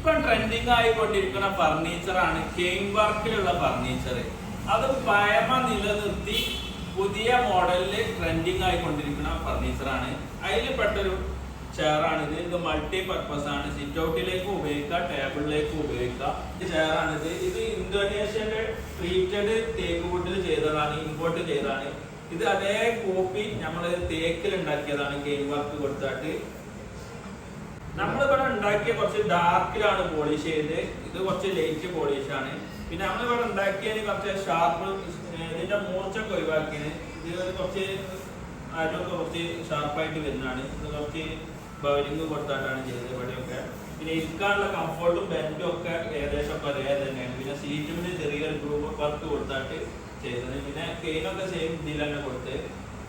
ഇപ്പം trending ആയിക്കൊണ്ടിരിക്കുന്ന ഫർണിച്ചറാണ് cane വർക്കിലുള്ള furniture. അത് പഴമ നിലനിർത്തി പുതിയ മോഡലിൽ ട്രെൻഡിങ് ആയിക്കൊണ്ടിരിക്കുന്ന ഫർണിച്ചറാണ്. അതിൽ പെട്ടൊരു ചെയറാണിത്. ഇത് മൾട്ടി പർപ്പസ് ആണ്. സിറ്റ് ഔട്ടിലേക്ക് ഉപയോഗിക്കാം, ടേബിളിലേക്ക് ഉപയോഗിക്കാം. ഇത് ചെയറാണിത്. ഇത് ഇന്തോനേഷ്യന്റെ ട്രീറ്റഡ് തേക്ക് വുഡിൽ ചെയ്തതാണ്, ഇമ്പോർട്ട് ചെയ്തതാണ്. ഇത് അതേ കോപ്പി നമ്മൾ തേക്കിൽ ഉണ്ടാക്കിയതാണ്, കെയിൻ വർക്ക് കൊടുത്തിട്ട്. നമ്മളിവിടെ ഉണ്ടാക്കിയ കുറച്ച് ഡാർക്കിലാണ് പോളിഷ് ചെയ്ത്, ഇത് കുറച്ച് ലൈറ്റ് പോളിഷ് ആണ്. പിന്നെ നമ്മളിവിടെ ഉണ്ടാക്കിയതിന് കുറച്ച് ഷാർപ്പ്, ഇതിന്റെ മൂർച്ചൊക്കെ ഒഴിവാക്കിയത്. ഇത് കുറച്ച് അരൊക്കെ കുറച്ച് ഷാർപ്പായിട്ട് വരുന്നതാണ്. ഇത് കുറച്ച് ബവലിംഗ് കൊടുത്തിട്ടാണ് ചെയ്തത് ഇവിടെയൊക്കെ. പിന്നെ ഇരിക്കാനുള്ള കംഫർട്ടും ബെൻഡും ഒക്കെ ഏകദേശം ഒക്കെ ഒരേ തന്നെയാണ്. പിന്നെ സീറ്റിന് ചെറിയൊരു ഗ്രൂപ്പ് വർക്ക് കൊടുത്തിട്ട് ചെയ്തത്. പിന്നെ കെയിനൊക്കെ സെയിം ഇതിൽ തന്നെ കൊടുത്ത്.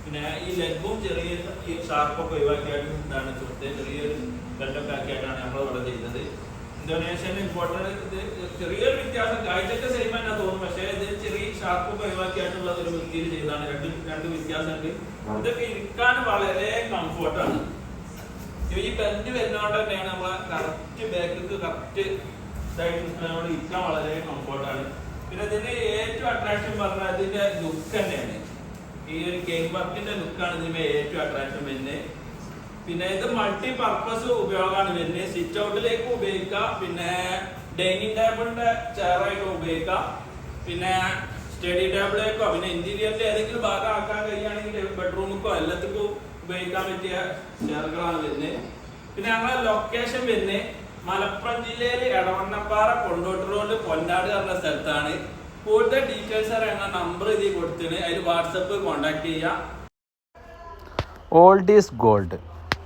പിന്നെ ഈ ലെഗും ചെറിയ ഈ ഷാർപ്പൊക്കെ ഒഴിവാക്കിയായിട്ട് ഇതാണ് കൊടുത്ത്. ചെറിയൊരു ബെൻഡൊക്കെ ആക്കിയിട്ടാണ് നമ്മളിവിടെ ചെയ്തത്. Indonesian important. ഇത് ചെറിയൊരു വ്യത്യാസം, കാഴ്ചക്ക് സെയിം തന്നെ തോന്നും, പക്ഷേ ഇത് ചെറിയ ഷാർപ്പൊക്കെ ഒഴിവാക്കിയായിട്ടുള്ള ഒരു വൃത്തിയിൽ ചെയ്തതാണ്. രണ്ട് വ്യത്യാസമുണ്ട്. ഇതൊക്കെ ഇരിക്കാൻ വളരെ കംഫർട്ടാണ്. ഈ ബെൻഡ് വരുന്നതുകൊണ്ട് തന്നെയാണ് നമ്മളെ കറക്റ്റ് ബാക്ക് കറക്റ്റ് ഇതായിട്ട് നിൽക്കുന്നതുകൊണ്ട് ഇരിക്കാൻ വളരെ കംഫർട്ടാണ്. പിന്നെ ഇതിന്റെ ഏറ്റവും അട്രാക്ഷൻ പറഞ്ഞാൽ ഇതിന്റെ ലുക്ക് തന്നെയാണ്. ഈ ഒരു കെയിൻ വർക്കിന്റെ ലുക്കാണ് ഇതിന്റെ ഏറ്റവും അട്രാക്ഷൻ വരുന്നത്. പിന്നെ ഇത് മൾട്ടി പർപ്പസ് ഉപയോഗമാണ് വരുന്നത്. സിറ്റ് ഔട്ടിലേക്ക് ഉപയോഗിക്കാം, പിന്നെ ഡൈനിങ് ടേബിളിന്റെ ചെയറായിട്ട് ഉപയോഗിക്കാം, പിന്നെ സ്റ്റഡി ടേബിളിലേക്കോ പിന്നെ ഇന്റീരിയറിന്റെ ഏതെങ്കിലും ഭാഗം ആക്കാൻ കഴിയുകയാണെങ്കിൽ ബെഡ്റൂമിക്കോ എല്ലാത്തിനും ഉപയോഗിക്കാൻ പറ്റിയ ചെയറുകളാണ് വരുന്നത്. പിന്നെ ഞങ്ങളെ ലൊക്കേഷൻ വരുന്നത് മലപ്പുറം ജില്ലയിൽ എടവണ്ണപ്പാറ കൊണ്ടോട്ട് റോഡ് പൊന്നാട് എന്ന സ്ഥലത്താണ്. കൂടുതൽ ഡീറ്റെയിൽസ് അറിയാൻ നമ്പർ ഇതിൽ കൊടുത്തിട്ട് അതിൽ വാട്സപ്പ് കോൺടാക്ട് ചെയ്യാം. Old is gold.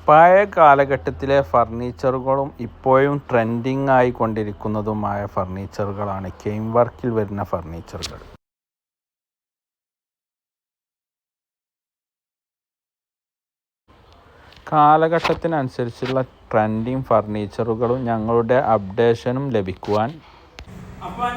പഴയ കാലഘട്ടത്തിലെ ഫർണിച്ചറുകളും ഇപ്പോഴും ട്രെൻഡിങ് ആയിക്കൊണ്ടിരിക്കുന്നതുമായ ഫർണിച്ചറുകളാണ് കെയിൻ വർക്കിൽ വരുന്ന ഫർണിച്ചറുകൾ. കാലഘട്ടത്തിനനുസരിച്ചുള്ള ട്രെൻഡിങ് ഫർണിച്ചറുകളും ഞങ്ങളുടെ അപ്ഡേഷനും ലഭിക്കുവാൻ അപ്പോൾ